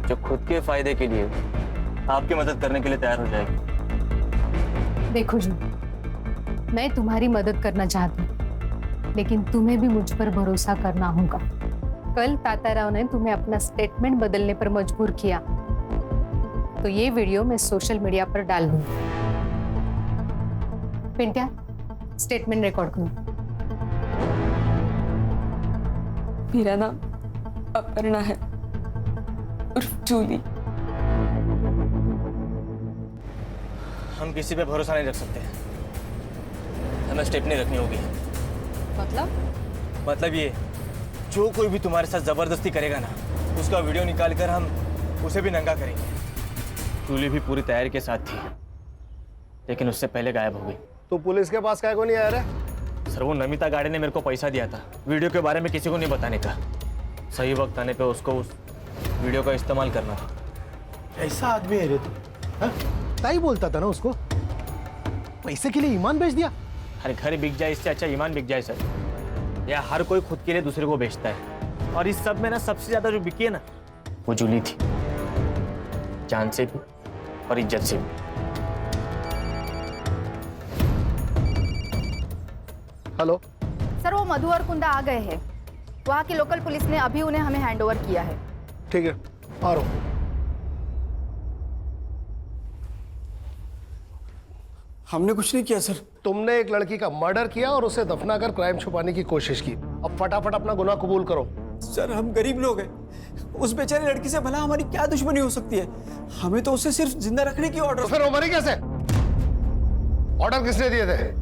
[SPEAKER 2] जो खुद के फायदे के लिए आपकी मदद करने के लिए तैयार हो जाएगी।
[SPEAKER 12] देखो जी, मैं तुम्हारी मदद करना चाहती हूँ, लेकिन तुम्हें भी मुझ पर भरोसा करना होगा। कल ताताराव ने तुम्हें अपना स्टेटमेंट बदलने पर मजबूर किया, तो ये वीडियो मैं सोशल मीडिया पर डाल दूंगी। पिंटिया, स्टेटमेंट रिकॉर्ड करो।
[SPEAKER 9] मेरा नाम अपर्णा है, उर्फ जूली।
[SPEAKER 2] हम किसी पे भरोसा नहीं रख सकते, हमें स्टेपनी रखनी होगी। मतलब ये, जो कोई भी तुम्हारे साथ जबरदस्ती करेगा ना, उसका वीडियो निकाल कर हम उसे भी नंगा करेंगे। जूली भी पूरी तैयारी के साथ थी, लेकिन उससे पहले गायब हो गई।
[SPEAKER 4] तो पुलिस के पास काय को नहीं आया रे?
[SPEAKER 2] सर वो नमिता गाड़ी ने मेरे को पैसा दिया था वीडियो के बारे में किसी को नहीं बताने का। सही वक्त आने पे उसको उस वीडियो का इस्तेमाल करना था।
[SPEAKER 10] ऐसा आदमी है रे तू? हाँ? ताई बोलता था ना उसको, पैसे के लिए ईमान बेच दिया।
[SPEAKER 2] अरे घर बिक जाए इससे अच्छा ईमान बिक जाए सर। या हर कोई खुद के लिए दूसरे को बेचता है, और इस सब में ना सबसे ज्यादा जो बिकी है ना वो जूली थी, जान से भी और इज्जत से भी।
[SPEAKER 4] हेलो
[SPEAKER 6] सर, वो मधु और कुंदा आ गए हैं। वहाँ की लोकल पुलिस ने अभी उन्हें हमें हैंडओवर किया है।
[SPEAKER 4] ठीक है, आ रहा हूं।
[SPEAKER 2] हमने कुछ नहीं किया सर।
[SPEAKER 4] तुमने एक लड़की का मर्डर किया और उसे दफनाकर क्राइम छुपाने की कोशिश की। अब फटाफट अपना गुनाह कबूल करो।
[SPEAKER 2] सर हम गरीब लोग हैं, उस बेचारी लड़की से भला हमारी क्या दुश्मनी हो सकती है? हमें तो उसे सिर्फ जिंदा रखने की ऑर्डर।
[SPEAKER 4] तो फिर वो मरी कैसे? ऑर्डर किसने दिए थे?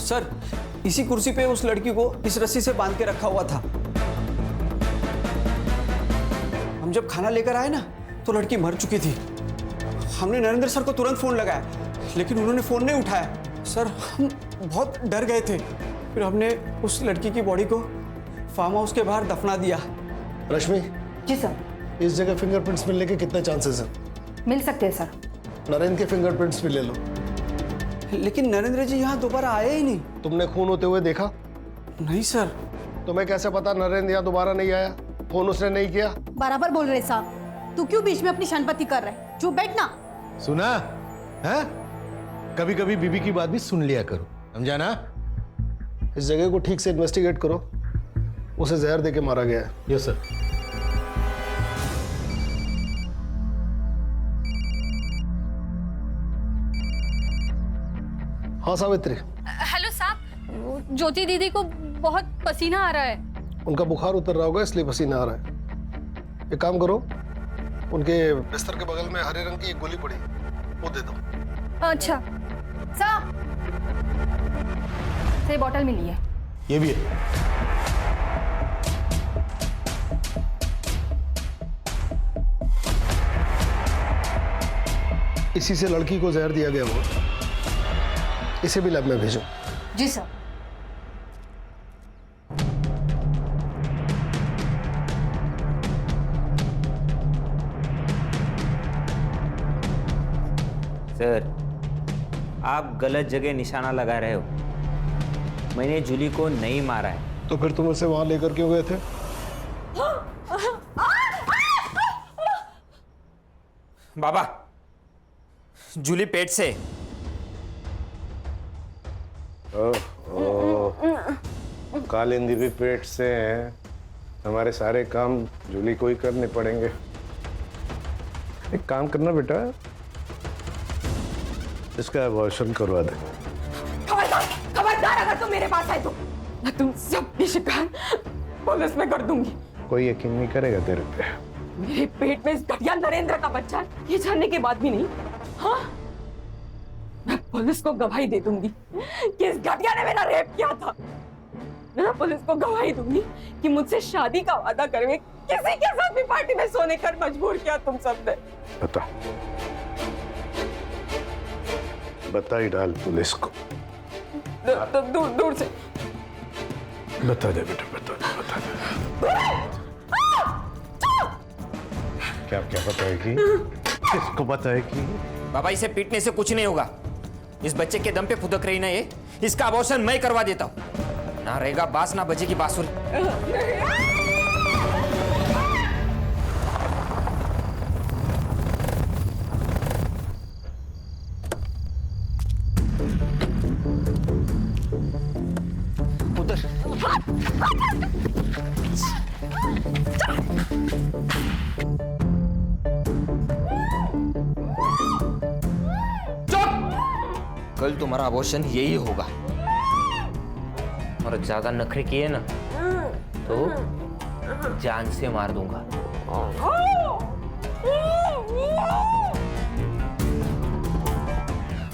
[SPEAKER 2] सर इसी कुर्सी पे उस लड़की को इस रस्सी से बांध के रखा हुआ था। हम जब खाना लेकर आए ना तो लड़की मर चुकी थी। हमने नरेंद्र सर को तुरंत फोन लगाया, लेकिन उन्होंने फोन नहीं उठाया। सर हम बहुत डर गए थे। फिर हमने उस लड़की की बॉडी को फार्म हाउस के बाहर दफना दिया।
[SPEAKER 4] रश्मि
[SPEAKER 6] जी सर।
[SPEAKER 4] इस जगह फिंगरप्रिंट्स मिलने के कितने चांसेस हैं?
[SPEAKER 6] मिल सकते हैं सर।
[SPEAKER 4] नरेंद्र के फिंगरप्रिंट्स भी ले लो।
[SPEAKER 2] लेकिन नरेंद्र जी यहाँ दोबारा आए ही नहीं।
[SPEAKER 4] तुमने खून होते हुए देखा?
[SPEAKER 2] नहीं सर।
[SPEAKER 4] तुम्हें कैसे पता नरेंद्र यहाँ दोबारा नहीं आया? फोन उसने नहीं किया?
[SPEAKER 1] बराबर बोल रहे साहब। तू क्यों बीच में अपनी शनपति कर रहे? चुप बैठना।
[SPEAKER 10] सुना है? कभी कभी बीबी की बात भी सुन लिया करो, समझा ना?
[SPEAKER 4] इस जगह को ठीक से इन्वेस्टिगेट करो। उसे जहर देके मारा गया है।
[SPEAKER 10] Yes sir.
[SPEAKER 4] हाँ सावित्री।
[SPEAKER 11] हेलो साहब, ज्योति दीदी को बहुत पसीना आ रहा है।
[SPEAKER 4] उनका बुखार उतर रहा होगा इसलिए पसीना आ रहा है। एक काम करो, उनके बिस्तर के बगल में हरे रंग की एक गोली पड़ी, वो दे दो।
[SPEAKER 6] अच्छा सर, ये बॉटल मिली है।
[SPEAKER 10] ये भी है।
[SPEAKER 4] इसी से लड़की को जहर दिया गया होगा। इसे भी लैब में भेजो।
[SPEAKER 6] जी सर।
[SPEAKER 14] सर आप गलत जगह निशाना लगा रहे हो। मैंने जूली को नहीं मारा है।
[SPEAKER 4] तो फिर तुम उसे वहां लेकर क्यों गए थे?
[SPEAKER 14] बाबा, जूली पेट से।
[SPEAKER 3] कालिंदी भी पेट से है। हमारे सारे काम जूली को ही करने पड़ेंगे। एक काम करना बेटा, इसका अबॉर्शन करवा दे।
[SPEAKER 6] खबरदार अगर तुम मेरे पास आए तो मैं तुम सबकी शिकायत पुलिस में कर दूंगी।
[SPEAKER 3] कोई यकीन नहीं करेगा तेरे पे।
[SPEAKER 6] मेरे पेट में इस घटिया नरेंद्र का बच्चा है, ये जानने के बाद भी नहीं। हाँ, मैं पुलिस को गवाही दे दूंगी कि इस घटिया ने मेरा रेप किया था। मैं पुलिस को गवाही दूंगी कि मुझसे शादी का वादा करके किसी के साथ भी पार्टी में सोने कर मजबूर किया तुम सबने।
[SPEAKER 3] बता ही डाल पुलिस को।
[SPEAKER 6] दूर दूर से
[SPEAKER 3] बता दे बेटा, बता दे। क्या क्या बताएगी? किसको बताएगी?
[SPEAKER 14] बाबा, इसे पीटने से कुछ नहीं होगा। इस बच्चे के दम पे फुदक रही ना ये, इसका अबॉर्शन मैं करवा देता हूँ। ना रहेगा बांस, ना बजेगी बांसुरी। उधर कल तुम्हारा अबॉर्शन यही होगा। और ज्यादा नखरे किए ना तो जान से मार दूंगा।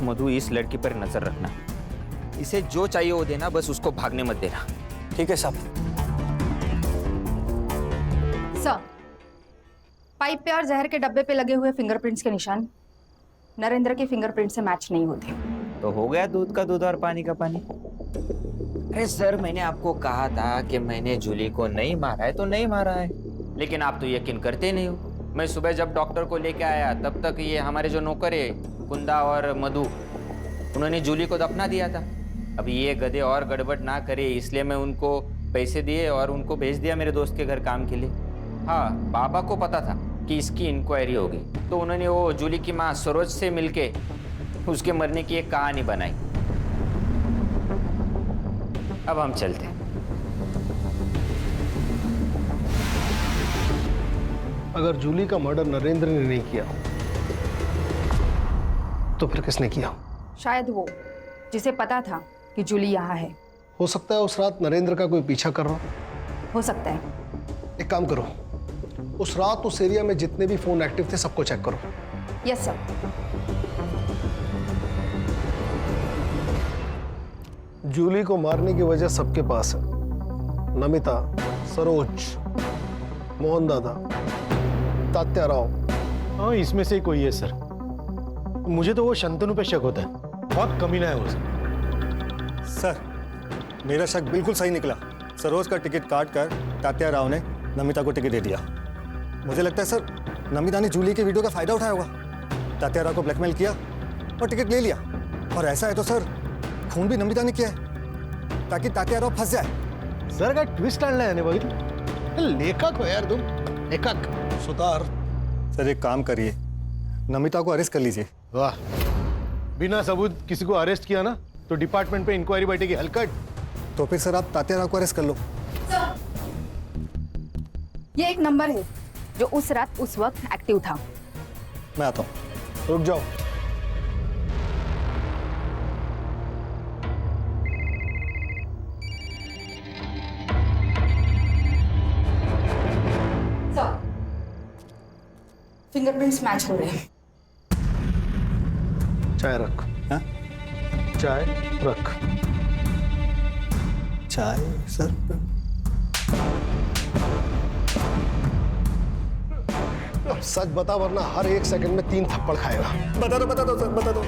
[SPEAKER 14] मधु, इस लड़की पर नजर रखना। इसे जो चाहिए वो देना, बस उसको भागने मत देना।
[SPEAKER 2] ठीक है साहब।
[SPEAKER 6] सर, पाइप पे और जहर के डब्बे पे लगे हुए फिंगरप्रिंट्स के निशान नरेंद्र के फिंगरप्रिंट से मैच नहीं होते।
[SPEAKER 14] तो हो गया दूध का दूध और पानी का पानी। अरे सर, मैंने आपको कहा था कि मैंने जूली को नहीं मारा है तो नहीं मारा है, लेकिन आप तो यकीन करते नहीं हो। मैं सुबह जब डॉक्टर को लेके आया तब तक ये हमारे जो नौकर है कुंदा और मधु, उन्होंने जूली को दफना दिया था। अब ये गधे और गड़बड़ ना करे इसलिए मैं उनको पैसे दिए और उनको भेज दिया मेरे दोस्त के घर काम के लिए। हाँ, बाबा को पता था कि इसकी इंक्वायरी होगी, तो उन्होंने वो जूली की माँ सरोज से मिलके उसके मरने की एक कहानी बनाई। अब हम चलते हैं।
[SPEAKER 4] अगर जूली का मर्डर नरेंद्र ने नहीं किया तो फिर किसने किया?
[SPEAKER 6] शायद वो जिसे पता था कि जूली यहाँ है।
[SPEAKER 4] हो सकता है उस रात नरेंद्र का कोई पीछा कर रहा
[SPEAKER 6] हो सकता है।
[SPEAKER 4] एक काम करो, उस रात उस एरिया में जितने भी फोन एक्टिव थे सबको चेक करो।
[SPEAKER 6] Yes sir.
[SPEAKER 4] जूली को मारने की वजह सबके पास है। नमिता, सरोज, मोहन दादा, तात्या राव।
[SPEAKER 10] हाँ, इसमें से कोई है सर। मुझे तो वो शंतनु पे शक होता है, बहुत कमीना है वो
[SPEAKER 5] सर, मेरा शक बिल्कुल सही निकला। सरोज का टिकट काट कर तात्या राव ने नमिता को टिकट दे दिया। मुझे लगता है सर, नमिता ने जूली के वीडियो का फायदा उठाया होगा। तात्या राव को ब्लैकमेल किया और टिकट ले लिया। और ऐसा है तो सर, खून भी नमिता ने किया है ताकि तात्या राव फंस जाए।
[SPEAKER 10] सर का ट्विस्ट आणलाय बघितलं। लेखक हो यार तुम, लेखक।
[SPEAKER 4] सुतार,
[SPEAKER 5] सर एक काम करिए, नमिता को अरेस्ट कर लीजिए।
[SPEAKER 10] वाह, बिना सबूत किसी को अरेस्ट किया ना तो डिपार्टमेंट पे इंक्वायरी बैठेगी हलकट।
[SPEAKER 5] तो फिर सर आप तात्या राव को अरेस्ट कर लो।
[SPEAKER 6] ये एक नंबर है जो उस रात उस वक्त एक्टिव था।
[SPEAKER 5] मैं आता हूँ।
[SPEAKER 4] रुक जाओ।
[SPEAKER 6] फिंगरप्रिंट्स मैच हो रहे हैं।
[SPEAKER 4] चाय रख।
[SPEAKER 5] हाँ?
[SPEAKER 4] चाय रख।
[SPEAKER 5] चाय सर?
[SPEAKER 4] अब सच बता वरना हर एक सेकंड में 3 थप्पड़ खाएगा।
[SPEAKER 5] बता दो सर, बता दो।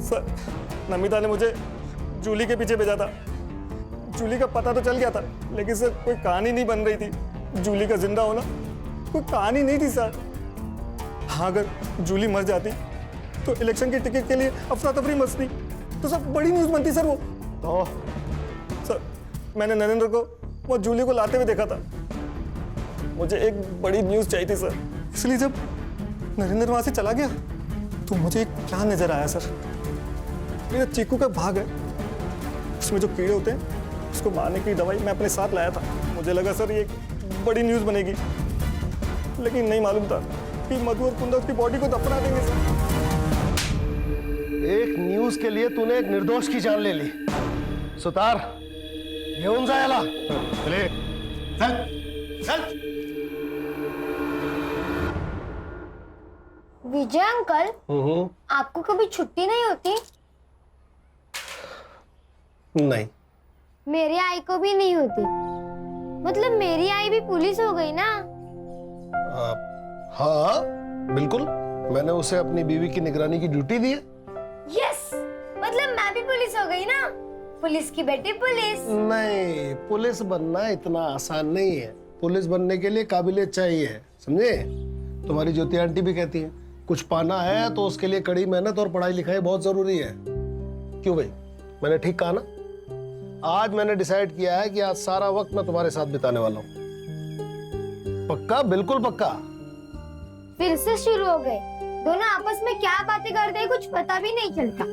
[SPEAKER 5] सर, नमिता ने मुझे जूली के पीछे भेजा था। जूली का पता तो चल गया था, लेकिन सर कोई कहानी नहीं बन रही थी। जूली का जिंदा होना कोई कहानी नहीं थी सर। हाँ, अगर जूली मर जाती तो इलेक्शन की टिकट के लिए अफरा तफरी मचती। तो सर बड़ी न्यूज़ बनती सर वो।
[SPEAKER 4] तो
[SPEAKER 5] सर मैंने नरेंद्र को वो जूली को लाते हुए देखा था। मुझे एक बड़ी न्यूज़ चाहिए थी सर, इसलिए जब नरेंद्र वहाँ से चला गया तो मुझे एक प्लान नजर आया सर। मेरा चीकू का भाग है, उसमें जो कीड़े होते हैं उसको मारने की दवाई मैं अपने साथ लाया था। मुझे लगा सर ये बड़ी न्यूज़ बनेगी, लेकिन नहीं मालूम था कि मधु और कुंदा उसकी बॉडी को दफना देंगे सर।
[SPEAKER 4] एक न्यूज के लिए तूने एक निर्दोष की जान ले ली। सुतार घेऊन जा याला। चले चल चल।
[SPEAKER 15] विजय अंकल, आपको कभी छुट्टी नहीं होती?
[SPEAKER 4] नहीं,
[SPEAKER 15] मेरी आई को भी नहीं होती। मतलब मेरी आई भी पुलिस हो गई ना?
[SPEAKER 4] हाँ बिल्कुल, मैंने उसे अपनी बीवी की निगरानी की ड्यूटी दी है।
[SPEAKER 15] यस, मतलब मैं भी पुलिस हो गई ना? पुलिस की बेटी पुलिस।
[SPEAKER 4] नहीं, पुलिस बनना इतना आसान नहीं है। पुलिस बनने के लिए काबिलियत चाहिए, समझे? तुम्हारी ज्योति आंटी भी कहती है कुछ पाना है तो उसके लिए कड़ी मेहनत और पढ़ाई लिखाई बहुत जरूरी है। क्यों भाई, मैंने ठीक कहा ना? आज मैंने डिसाइड किया है कि आज सारा वक्त मैं तुम्हारे साथ बिताने वाला हूँ। पक्का? बिल्कुल पक्का।
[SPEAKER 15] फिर से शुरू हो गए। दोनों आपस में क्या बातें करते हैं कुछ पता भी नहीं चलता।